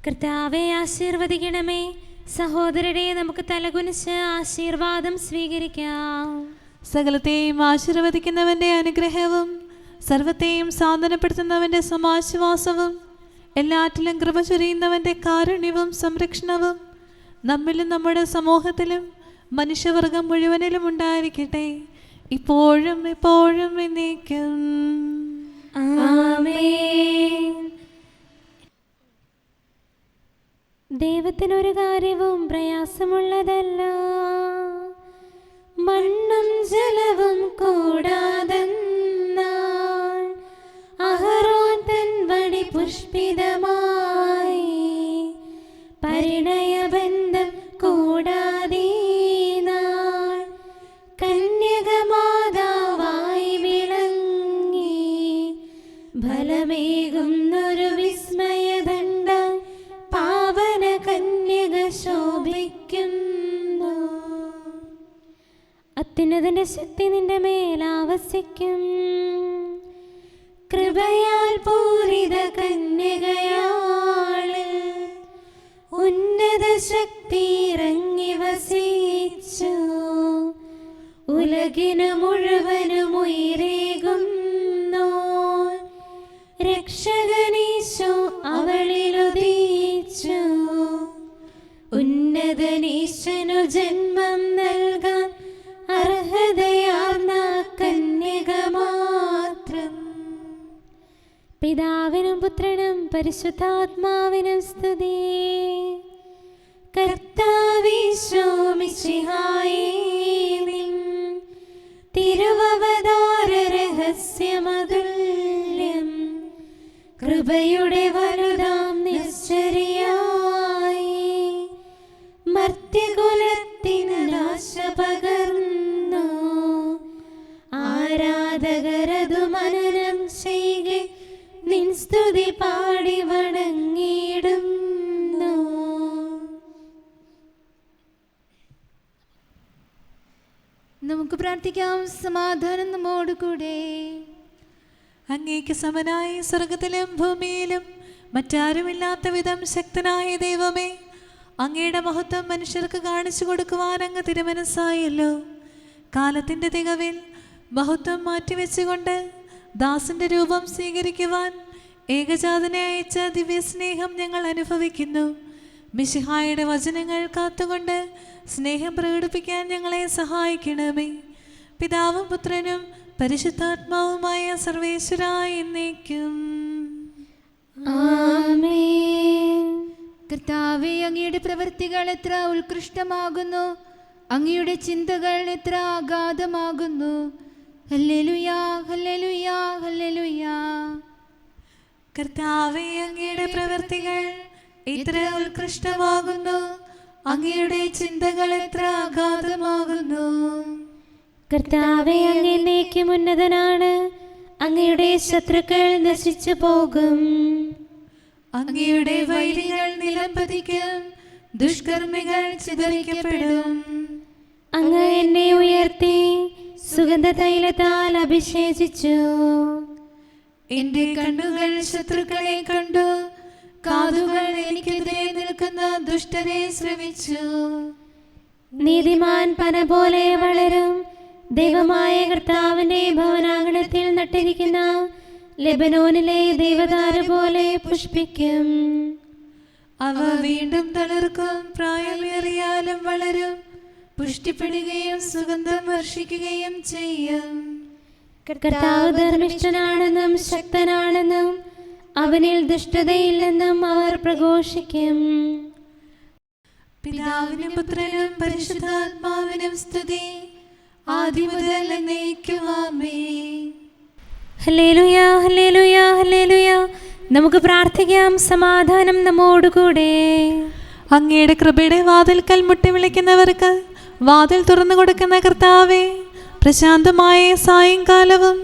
കർത്താവെ, ആശീർവദിക്കണമേ. സഹോദരരെ, നമുക്ക് തലകുനിച്ച് ആശീർവാദം സ്വീകരിക്കാം.
സകലത്തെയും ആശീർവദിക്കുന്നവന്റെ അനുഗ്രഹവും സർവത്തെയും സാന്ത്വനപ്പെടുത്തുന്നവന്റെ സമാശ്വാസവും എല്ലാറ്റിലും കൃപ ചൊരിയുന്നവന്റെ കാരുണ്യവും സംരക്ഷണവും നമ്മിലും നമ്മുടെ സമൂഹത്തിലും മനുഷ്യവർഗം മുഴുവനിലും ഉണ്ടായിരിക്കട്ടെ, ഇപ്പോഴും എപ്പോഴും എന്നേക്കും.
ആമേൻ. ദൈവത്തിനൊരു കാര്യവും പ്രയാസമുള്ളതല്ല. മണ്ണും ജലവും കൂടാതെന്നാൾ അഹരോൻ തൻ വടി പുഷ്പിതമായി പരിണയബന്ധം കൂടാതെ നാൾ കന്യകമാതാവായി വിളങ്ങി ഫലമേകുന്നൊരു വിസ്മയദണ്ഡ പാവന കന്യക ശോഭിക്കുന്നു. അത്യുന്നതന്റെ ശക്തി നിന്റെ മേലാവസിക്കും. കൃപയാൽ പൂരിത കന്യകയാള് ഉന്നത ശക്തി ഇറങ്ങി വസിച്ചു. ഉലകിനു മുഴുവനും ഉയരേകുന്നു. രക്ഷകനീശോ അവളിലുദയിച്ചു. ഉന്നതനീശനു ജന്മം നൽകാൻ അർഹതയാർന്ന കന്യക മാത്രം. പിതാവിനും പുത്രനും പരിശുദ്ധാത്മാവിനും സ്തുതി. കർത്താവീശോ മിശിഹായേ, നിൻ തിരുവവതാര രഹസ്യമതുല്യം കൃപയുടെ വലുതാം നിശ്ചര്യായി മർത്യകുലത്തിന് നാശ പകർന്നു. ആരാധകരതു മനനം ചെയ്കെ നിൻ സ്തുതി പാടി വണങ്ങിയിടുന്നു.
നമുക്ക് പ്രാർത്ഥിക്കാം. സമാധാനം നമ്മോടുകൂടെ.
അങ്ങേക്ക് സമനായി സ്വർഗത്തിലും ഭൂമിയിലും മറ്റാരുമില്ലാത്ത വിധം ശക്തനായ ദൈവമേ, അങ്ങയുടെ മഹത്വം മനുഷ്യർക്ക് കാണിച്ചു കൊടുക്കുവാൻ അങ്ങ് തിരുമനസ്സായല്ലോ. കാലത്തിൻ്റെ തികവിൽ മഹത്വം മാറ്റിവെച്ചുകൊണ്ട് ദാസന്റെ രൂപം സ്വീകരിക്കുവാൻ ഏകജാതനെ അയച്ച ദിവ്യസ്നേഹം ഞങ്ങൾ അനുഭവിക്കുന്നു. മിശിഹായുടെ വചനങ്ങൾ കാത്തുകൊണ്ട് സ്നേഹം പ്രകടിപ്പിക്കാൻ ഞങ്ങളെ സഹായിക്കണമേ. പിതാവും പുത്രനും പരിശുദ്ധാത്മാവുമായ സർവേശ്വരായ എന്നേക്കും
ആമേൻ.
കർത്താവേ, അങ്ങയുടെ പ്രവൃത്തികൾ എത്ര ഉത്കൃഷ്ടമാകുന്നു, അങ്ങയുടെ ചിന്തകൾ എത്ര അഗാധമാകുന്നു. ഹല്ലേലൂയാ, ഹല്ലേലൂയാ, ഹല്ലേലൂയാ.
കർത്താവേ, അങ്ങയുടെ പ്രവൃത്തികൾ എത്ര ഉത്കൃഷ്ടമാകുന്നു, അങ്ങയുടെ ചിന്തകൾ എത്ര അഗാധമാകുന്നു.
കർത്താവേ, അങ്ങ് എന്നേക്കും ഉന്നതനാണ്, അങ്ങയുടെ ശത്രുക്കൾ നശിച്ചു പോകും.
അങ്ങയുടെ വൈരികൾ നിലംപതിക്കും, ദുഷ്കർമ്മികൾ ചിതറിക്കപ്പെടും.
അങ്ങ് എന്നെ ഉയർത്തി സുഗന്ധ തൈലത്താൽ അഭിഷേചിച്ചു.
എന്റെ കണ്ണുകൾ ശത്രുക്കളെ കണ്ടു, കാതുകൾ എനിക്കെതിരെ നിൽക്കുന്ന ദുഷ്ടരെ ശ്രവിച്ചു.
നീതിമാൻ പന പോലെ വളരും, ദൈവമായ കർത്താവിന്റെ ഭവനാങ്കണത്തിൽ നട്ടിരിക്കുന്ന ലെബനോനിലെ ദേവദാരു പോലെ പുഷ്പിക്കും.
അവ വീണ്ടും തളിർക്കും, പ്രായമേറിയാലും വളരും, പുഷ്ടിപ്പെടുകയും സുഗന്ധം വർഷിക്കുകയും ചെയ്യും.
കർത്താവ് ധർമ്മിഷ്ഠനാണെന്നും ശക്തനാണെന്നും അവനിൽ ദുഷ്ടതയില്ലെന്നും അവർ പ്രഘോഷിക്കും.
പിതാവിനും പുത്രനും പരിശുദ്ധാത്മാവിനും സ്തുതി, ആദി മുതൽ എന്നേക്കും ആമേൻ.
ഹല്ലേലൂയാ, ഹല്ലേലൂയാ, ഹല്ലേലൂയാ. നമുക്ക് പ്രാർത്ഥിക്കാം. സമാധാനം നമ്മോടുകൂടെ.
അങ്ങയുടെ കൃപയുടെ വാതിൽക്കൽ മുട്ടി വിളിക്കുന്നവർക്ക് വാതിൽ തുറന്നു കൊടുക്കുന്ന കർത്താവേ, പ്രശാന്തമായ സായങ്കാലവും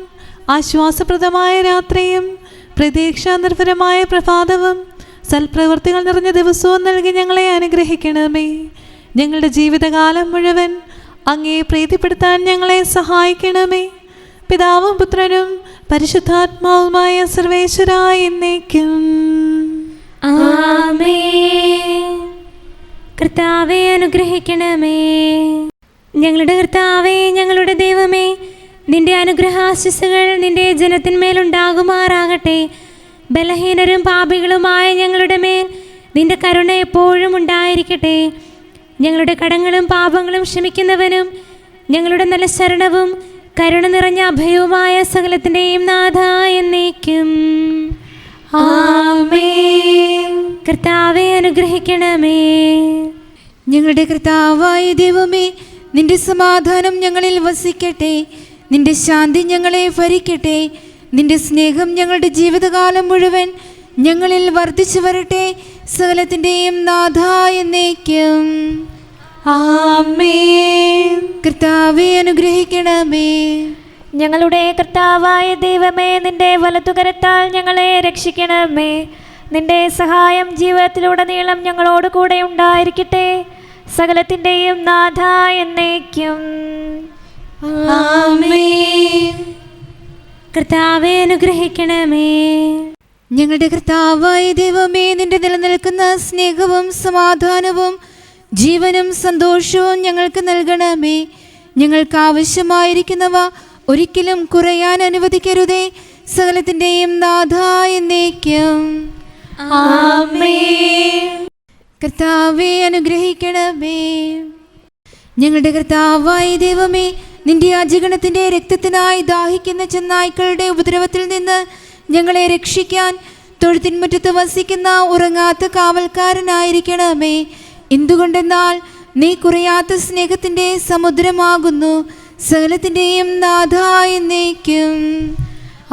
ആശ്വാസപ്രദമായ രാത്രിയും പ്രതീക്ഷാനിർഭരമായ പ്രഭാതവും സൽപ്രവൃത്തികൾ നിറഞ്ഞ ദിവസവും നൽകി ഞങ്ങളെ അനുഗ്രഹിക്കണമേ. ഞങ്ങളുടെ ജീവിതകാലം മുഴുവൻ അങ്ങയെ പ്രീതിപ്പെടുത്താൻ ഞങ്ങളെ സഹായിക്കണമേ. പിതാവും പുത്രനും പരിശുദ്ധാത്മാവുമായ സർവേശ്വരായ എന്നേക്കും
ആമേൻ. കർത്താവേ, അനുഗ്രഹിക്കണമേ. ഞങ്ങളുടെ കർത്താവേ, ഞങ്ങളുടെ ദൈവമേ, നിന്റെ അനുഗ്രഹാശിസ്സുകൾ നിന്റെ ജനത്തിന്മേലുണ്ടാകുമാറാകട്ടെ. ബലഹീനരും പാപികളുമായ ഞങ്ങളുടെ മേൽ നിന്റെ കരുണ എപ്പോഴും ഉണ്ടായിരിക്കട്ടെ. ഞങ്ങളുടെ കടങ്ങളും പാപങ്ങളും ക്ഷമിക്കുന്നവനും ഞങ്ങളുടെ നല്ല ശരണവും കരുണ നിറഞ്ഞ അഭയവുമായ സകലത്തിൻ്റെയും നാഥ എന്നേക്കും ആമേൻ. കർത്താവേ, അനുഗ്രഹിക്കണമേ.
ഞങ്ങളുടെ കർത്താവായ ദൈവമേ, നിന്റെ സമാധാനം ഞങ്ങളിൽ വസിക്കട്ടെ. നിന്റെ ശാന്തി ഞങ്ങളെ ഭരിക്കട്ടെ. നിന്റെ സ്നേഹം ഞങ്ങളുടെ ജീവിതകാലം മുഴുവൻ ഞങ്ങളിൽ വർദ്ധിച്ചു വരട്ടെ. സകലത്തിൻ്റെയും നാഥ എന്നേക്കും
ആമേൻ.
കർത്താവേ, അനുഗ്രഹിക്കണമേ.
ഞങ്ങളുടെ കർത്താവായ ദൈവമേ, നിന്റെ വലതുകരത്താൽ ഞങ്ങളെ രക്ഷിക്കണമേ. നിന്റെ സഹായം ജീവിതത്തിലുടനീളം ഞങ്ങളോട് കൂടെ ഉണ്ടായിരിക്കട്ടെ. സകലത്തിൻ്റെയും നാഥ എന്നേക്കും
ആമേൻ.
കർത്താവേ, അനുഗ്രഹിക്കണമേ.
ഞങ്ങളുടെ കർത്താവായ ദൈവമേ, നിന്റെ നിലനിൽക്കുന്ന സ്നേഹവും സമാധാനവും ജീവനും സന്തോഷവും ഞങ്ങൾക്ക് നൽകണമേ. ഞങ്ങൾക്ക് ആവശ്യമായിരിക്കുന്നവ ഒരിക്കലും കുറയാൻ അനുവദിക്കരുതേ. സകലത്തിൻ്റെയും നാഥ എന്നേക്കും
ആമേൻ.
കർത്താവേ, അനുഗ്രഹിക്കണമേ. ഞങ്ങളുടെ കർത്താവായ ദൈവമേ, നിന്റെ അജഗണത്തിന്റെ രക്തത്തിനായി ദാഹിക്കുന്ന ചെന്നായ്ക്കളുടെ ഉപദ്രവത്തിൽ നിന്ന് ഞങ്ങളെ രക്ഷിക്കാൻ തൊഴുത്തിൻമുറ്റത്ത് വസിക്കുന്ന ഉറങ്ങാത്ത കാവൽക്കാരനായിരിക്കണമേ. എന്തുകൊണ്ടെന്നാൽ നീ കുറയാത്ത സ്നേഹത്തിന്റെ സമുദ്രമാകുന്നു. സകലത്തിൻ്റെയും നാഥ എന്നേക്കും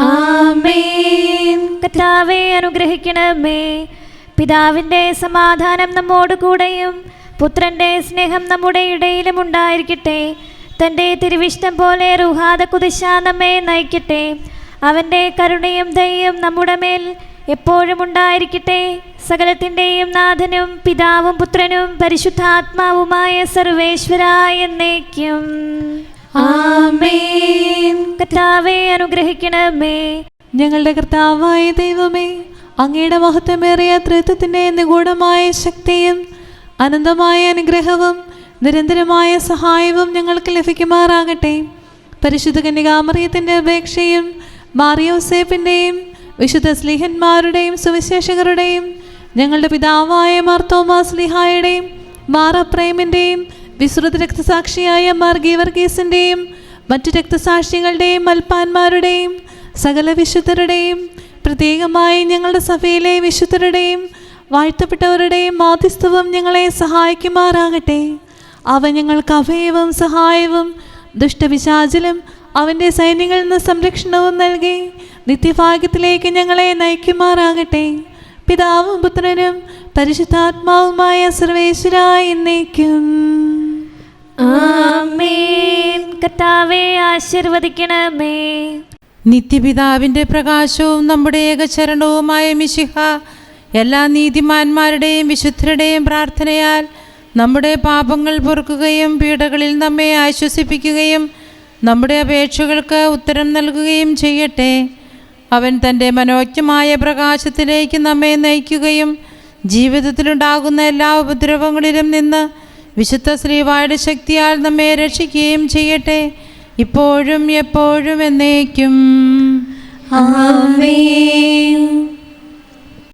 ആമേൻ. കർത്താവേ, അനുഗ്രഹിക്കണമേ. പിതാവിൻ്റെ സമാധാനം നമ്മോട് കൂടെയും പുത്രൻ്റെ സ്നേഹം നമ്മുടെ ഇടയിലും ഉണ്ടായിരിക്കട്ടെ. തൻ്റെ തിരുവിഷ്ടം പോലെ റുഹാദ കുദിശ നമ്മെ നയിക്കട്ടെ. അവൻ്റെ കരുണയും ദയയും നമ്മുടെ മേൽ എപ്പോഴും ഉണ്ടായിരിക്കട്ടെ. സകലത്തിൻ്റെയും നാഥനും പിതാവും പുത്രനും പരിശുദ്ധാത്മാവുമായ സർവേശ്വരായ എന്നേക്കും
ആമേൻ.
കർത്താവെ അനുഗ്രഹിക്കണമേ.
ഞങ്ങളുടെ കർത്താവായ ദൈവമേ, അങ്ങയുടെ മഹത്വമേറിയ ത്രിത്വത്തിൻ്റെ നിഗൂഢമായ ശക്തിയും അനന്തമായ അനുഗ്രഹവും നിരന്തരമായ സഹായവും ഞങ്ങൾക്ക് ലഭിക്കുമാറാകട്ടെ. പരിശുദ്ധ കന്യകാമറിയത്തിൻ്റെ അപേക്ഷയും മാറിയോസേപ്പിൻ്റെയും വിശുദ്ധ സ്ലീഹന്മാരുടെയും സുവിശേഷകരുടെയും ഞങ്ങളുടെ പിതാവായ മാർ തോമാസ് സ്ലീഹായുടെയും മാർ അപ്രേമിൻ്റെയും വിശ്രുത രക്തസാക്ഷിയായ മാർ ഗീവർഗീസിൻ്റെയും മറ്റു രക്തസാക്ഷികളുടെയും മൽപ്പാന്മാരുടെയും സകല വിശുദ്ധരുടെയും പ്രത്യേകമായി ഞങ്ങളുടെ സഭയിലെ വിശുദ്ധരുടെയും വാഴ്ത്തപ്പെട്ടവരുടെയും മാധ്യസ്ഥവും ഞങ്ങളെ സഹായിക്കുമാറാകട്ടെ. അവ ഞങ്ങൾക്ക് അഭയവും സഹായവും ദുഷ്ടപിശാചിലും അവൻ്റെ സൈന്യങ്ങളിൽ നിന്ന് സംരക്ഷണവും നൽകി നിത്യഭാഗ്യത്തിലേക്ക് ഞങ്ങളെ നയിക്കുമാറാകട്ടെ. പിതാവും പുത്രനും പരിശുദ്ധാത്മാവുമായ സർവേശ്വരായ എന്നേക്കും
ആമേൻ. കർത്താവെ ആശീർവദിക്കണമേ.
നിത്യപിതാവിൻ്റെ പ്രകാശവും നമ്മുടെ ഏകചരണവുമായ മിശിഹ എല്ലാ നീതിമാന്മാരുടെയും വിശുദ്ധരുടെയും പ്രാർത്ഥനയാൽ നമ്മുടെ പാപങ്ങൾ പൊറുക്കുകയും പീഡകളിൽ നമ്മെ ആശ്വസിപ്പിക്കുകയും നമ്മുടെ അപേക്ഷകൾക്ക് ഉത്തരം നൽകുകയും ചെയ്യട്ടെ. അവൻ തൻ്റെ മനോജ്ഞമായ പ്രകാശത്തിലേക്ക് നമ്മെ നയിക്കുകയും ജീവിതത്തിലുണ്ടാകുന്ന എല്ലാ ഉപദ്രവങ്ങളിലും നിന്ന് വിശുദ്ധ ശ്രീവായുടെ ശക്തിയാൽ നമ്മെ രക്ഷിക്കുകയും ചെയ്യട്ടെ, ഇപ്പോഴും എപ്പോഴും എന്നേക്കും.
ആമേൻ.